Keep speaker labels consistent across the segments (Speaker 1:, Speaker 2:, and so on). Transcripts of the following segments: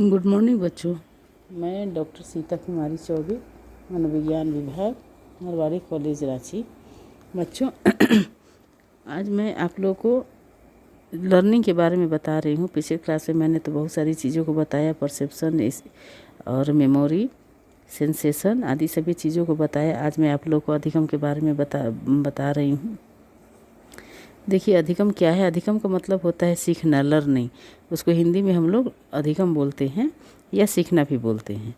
Speaker 1: Good morning बच्चों। मैं doctor Sita कुमारी चौबे, मनोविज्ञान विभाग, मारवाड़ी कॉलेज रांची। बच्चों आज मैं आप लोगों को लर्निंग के बारे में बता रही हूँ। पिछले क्लास में मैंने तो बहुत सारी चीज़ों को बताया, परसेप्शन और मेमोरी, सेंसेशन आदि सभी चीज़ों को बताया। आज मैं आप लोगों को अधिगम के बारे में बता रही हूँ। देखिए, अधिगम क्या है? अधिगम का मतलब होता है सीखना, लर्निंग। उसको हिंदी में हम लोग अधिगम बोलते हैं या सीखना भी बोलते हैं।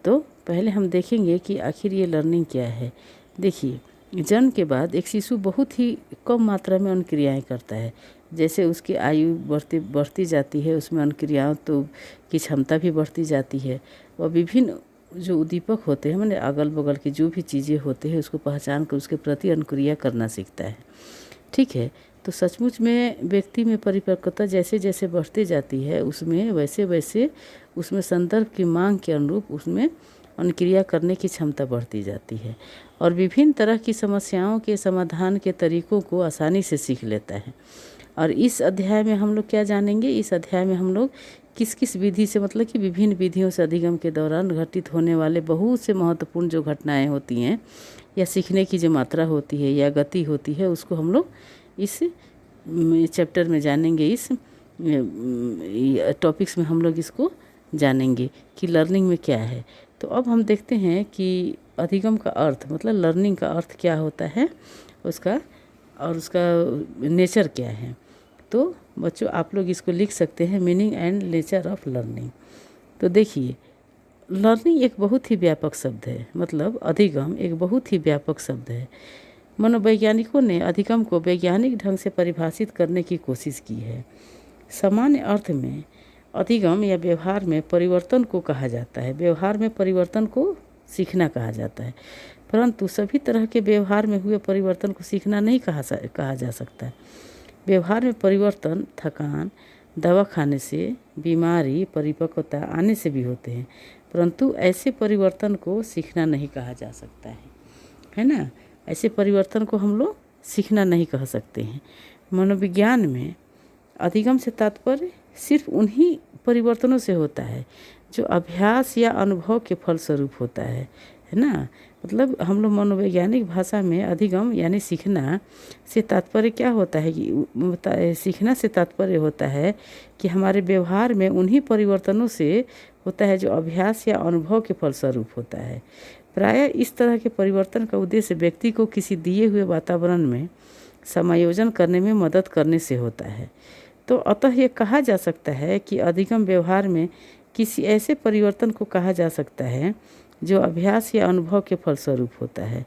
Speaker 1: तो पहले हम देखेंगे कि आखिर ये लर्निंग क्या है। देखिए, जन्म के बाद एक शिशु बहुत ही कम मात्रा में अनुक्रियाएं करता है। जैसे उसकी आयु बढ़ती जाती है, उसमें अनुक्रियाओं तो की क्षमता भी बढ़ती जाती है और विभिन्न जो उद्दीपक होते हैं, माने अगल बगल की जो भी चीज़ें होते हैं उसको पहचान कर उसके प्रति अनुक्रिया करना सीखता है। ठीक है, तो सचमुच में व्यक्ति में परिपक्वता जैसे जैसे बढ़ती जाती है उसमें वैसे वैसे उसमें संदर्भ की मांग के अनुरूप उसमें अनुक्रिया करने की क्षमता बढ़ती जाती है और विभिन्न तरह की समस्याओं के समाधान के तरीकों को आसानी से सीख लेता है। और इस अध्याय में हम लोग क्या जानेंगे? इस अध्याय में हम लोग किस किस विधि से, मतलब कि विभिन्न विधियों से अधिगम के दौरान घटित होने वाले बहुत से महत्वपूर्ण जो घटनाएं होती हैं या सीखने की जो मात्रा होती है या गति होती है, उसको हम लोग इस चैप्टर में जानेंगे। इस टॉपिक्स में हम लोग इसको जानेंगे कि लर्निंग में क्या है। तो अब हम देखते हैं कि अधिगम का अर्थ, मतलब लर्निंग का अर्थ क्या होता है उसका, और उसका नेचर क्या है। तो बच्चों आप लोग इसको लिख सकते हैं, meaning and nature of learning. तो देखिए, लर्निंग एक बहुत ही व्यापक शब्द है, मतलब अधिगम एक बहुत ही व्यापक शब्द है। मनोवैज्ञानिकों ने अधिगम को वैज्ञानिक ढंग से परिभाषित करने की कोशिश की है। सामान्य अर्थ में अधिगम या व्यवहार में परिवर्तन को कहा जाता है। व्यवहार में परिवर्तन को सीखना कहा जाता है, परंतु सभी तरह के व्यवहार में हुए परिवर्तन को सीखना नहीं कहा जा सकता। व्यवहार में परिवर्तन थकान, दवा खाने से, बीमारी, परिपक्वता आने से भी होते हैं, परंतु ऐसे परिवर्तन को सीखना नहीं कहा जा सकता है ना। ऐसे परिवर्तन को हम लोग सीखना नहीं कह सकते हैं। मनोविज्ञान में अधिगम से तात्पर्य सिर्फ उन्हीं परिवर्तनों से होता है जो अभ्यास या अनुभव के फलस्वरूप होता है ना। मतलब हम लोग मनोवैज्ञानिक भाषा में अधिगम यानी सीखना से तात्पर्य क्या होता है कि सीखना से तात्पर्य होता है कि हमारे व्यवहार में उन्हीं परिवर्तनों से होता है जो अभ्यास या अनुभव के फलस्वरूप होता है। प्रायः इस तरह के परिवर्तन का उद्देश्य व्यक्ति को किसी दिए हुए वातावरण में समायोजन करने में मदद करने से होता है। तो अतः ये कहा जा सकता है कि अधिगम व्यवहार में किसी ऐसे परिवर्तन को कहा जा सकता है जो अभ्यास या अनुभव के फलस्वरूप होता है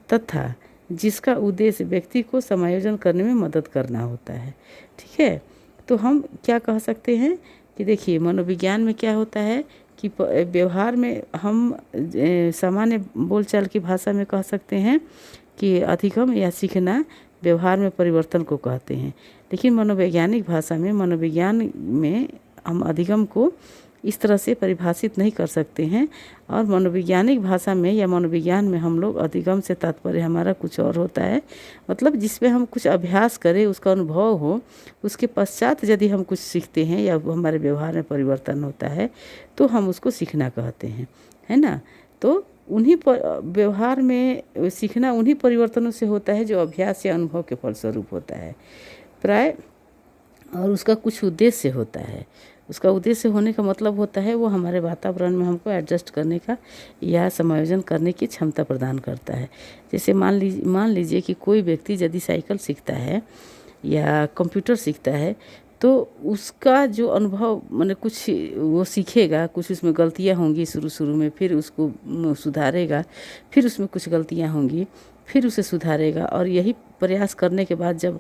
Speaker 1: तथा जिसका उद्देश्य व्यक्ति को समायोजन करने में मदद करना होता है। ठीक है, तो हम क्या कह सकते हैं कि देखिए, मनोविज्ञान में क्या होता है कि व्यवहार में हम सामान्य बोलचाल की भाषा में कह सकते हैं कि अधिगम या सीखना व्यवहार में परिवर्तन को कहते हैं, लेकिन मनोवैज्ञानिक भाषा में, मनोविज्ञान में हम अधिगम को इस तरह से परिभाषित नहीं कर सकते हैं। और मनोवैज्ञानिक भाषा में या मनोविज्ञान में हम लोग अधिगम से तात्पर्य हमारा कुछ और होता है, मतलब जिसमें हम कुछ अभ्यास करें, उसका अनुभव हो, उसके पश्चात यदि हम कुछ सीखते हैं या हमारे व्यवहार में परिवर्तन होता है तो हम उसको सीखना कहते हैं, है ना। तो उन्हीं व्यवहार में सीखना उन्हीं परिवर्तनों से होता है जो अभ्यास या अनुभव के फलस्वरूप होता है प्राय, और उसका कुछ उद्देश्य होता है। उसका उद्देश्य होने का मतलब होता है वो हमारे वातावरण में हमको एडजस्ट करने का या समायोजन करने की क्षमता प्रदान करता है। जैसे मान लीजिए कि कोई व्यक्ति यदि साइकिल सीखता है या कंप्यूटर सीखता है तो उसका जो अनुभव, माने कुछ वो सीखेगा, कुछ उसमें गलतियां होंगी शुरू में, फिर उसको सुधारेगा, फिर उसमें कुछ गलतियां होंगी, फिर उसे सुधारेगा, और यही प्रयास करने के बाद जब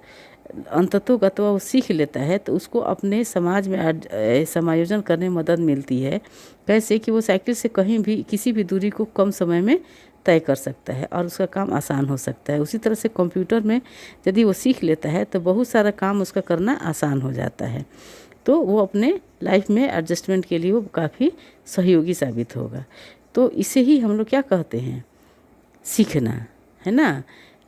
Speaker 1: अंततोगत्वा वो सीख लेता है तो उसको अपने समाज में समायोजन करने में मदद मिलती है। कैसे कि वो साइकिल से कहीं भी किसी भी दूरी को कम समय में तय कर सकता है और उसका काम आसान हो सकता है। उसी तरह से कंप्यूटर में यदि वो सीख लेता है तो बहुत सारा काम उसका करना आसान हो जाता है, तो वो अपने लाइफ में एडजस्टमेंट के लिए वो काफ़ी सहयोगी साबित होगा। तो इसे ही हम लोग क्या कहते हैं? सीखना, है ना।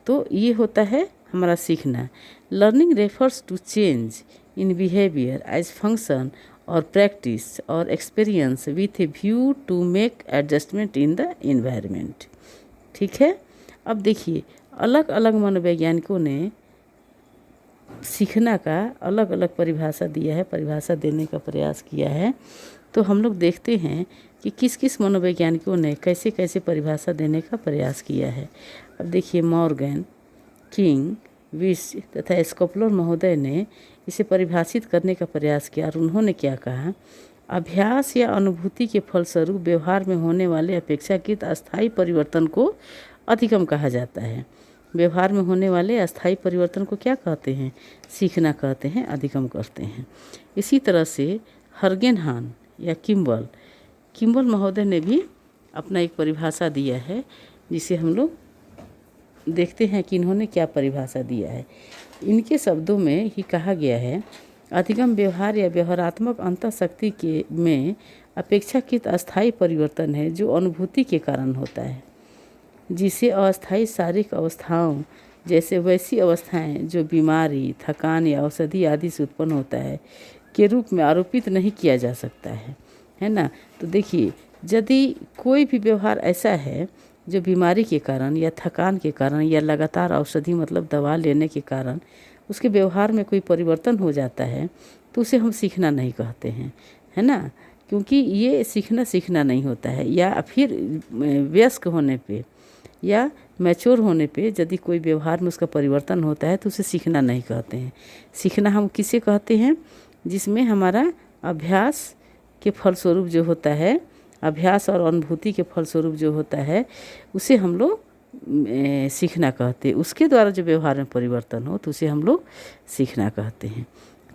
Speaker 1: तो ये होता है हमारा सीखना। Learning refers to change in behaviour as function और प्रैक्टिस और experience with a view to make adjustment in the environment. ठीक है। अब देखिए अलग अलग मनोवैज्ञानिकों ने सीखना का अलग अलग परिभाषा दिया है, परिभाषा देने का प्रयास किया है। तो हम लोग देखते हैं कि किस किस मनोवैज्ञानिकों ने कैसे कैसे परिभाषा देने का प्रयास किया है। अब देखिए मॉर्गन, किंग, विश तथा स्कोपलर महोदय ने इसे परिभाषित करने का प्रयास किया और उन्होंने क्या कहा, अभ्यास या अनुभूति के फलस्वरूप व्यवहार में होने वाले अपेक्षाकृत अस्थायी परिवर्तन को अधिगम कहा जाता है। व्यवहार में होने वाले अस्थायी परिवर्तन को क्या कहते हैं, सीखना कहते हैं, अधिगम करते हैं। इसी तरह से हर्गेनहान या किम्बल महोदय ने भी अपना एक परिभाषा दिया है, जिसे हम लोग देखते हैं कि इन्होंने क्या परिभाषा दिया है। इनके शब्दों में ही कहा गया है, अधिगम व्यवहार या व्यवहारात्मक अंतःशक्ति के में अपेक्षाकृत अस्थायी परिवर्तन है जो अनुभूति के कारण होता है, जिसे अस्थायी शारीरिक अवस्थाओं जैसे वैसी अवस्थाएं जो बीमारी, थकान या औषधि आदि से उत्पन्न होता है के रूप में आरोपित नहीं किया जा सकता है ना। तो देखिए यदि कोई भी व्यवहार ऐसा है जो बीमारी के कारण या थकान के कारण या लगातार औषधि मतलब दवा लेने के कारण उसके व्यवहार में कोई परिवर्तन हो जाता है तो उसे हम सीखना नहीं कहते हैं, है ना। क्योंकि ये सीखना नहीं होता है। या फिर वयस्क होने पे या मैच्योर होने पे यदि कोई व्यवहार में उसका परिवर्तन होता है तो उसे सीखना नहीं कहते हैं। सीखना हम किसे कहते हैं, जिसमें हमारा अभ्यास के फलस्वरूप जो होता है, अभ्यास और अनुभूति के फलस्वरूप जो होता है उसे हम लोग सीखना कहते हैं। उसके द्वारा जो व्यवहार में परिवर्तन हो तो उसे हम लोग सीखना कहते हैं।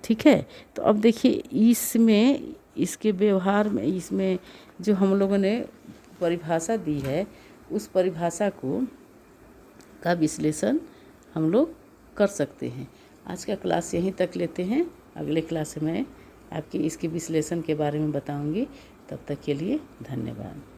Speaker 1: ठीक है। तो अब देखिए इसमें इसके व्यवहार में इसमें जो हम लोगों ने परिभाषा दी है उस परिभाषा का विश्लेषण हम लोग कर सकते हैं। आज का क्लास यहीं तक लेते हैं। अगले क्लास में आपके इसके विश्लेषण के बारे में बताऊंगी। तब तक के लिए धन्यवाद।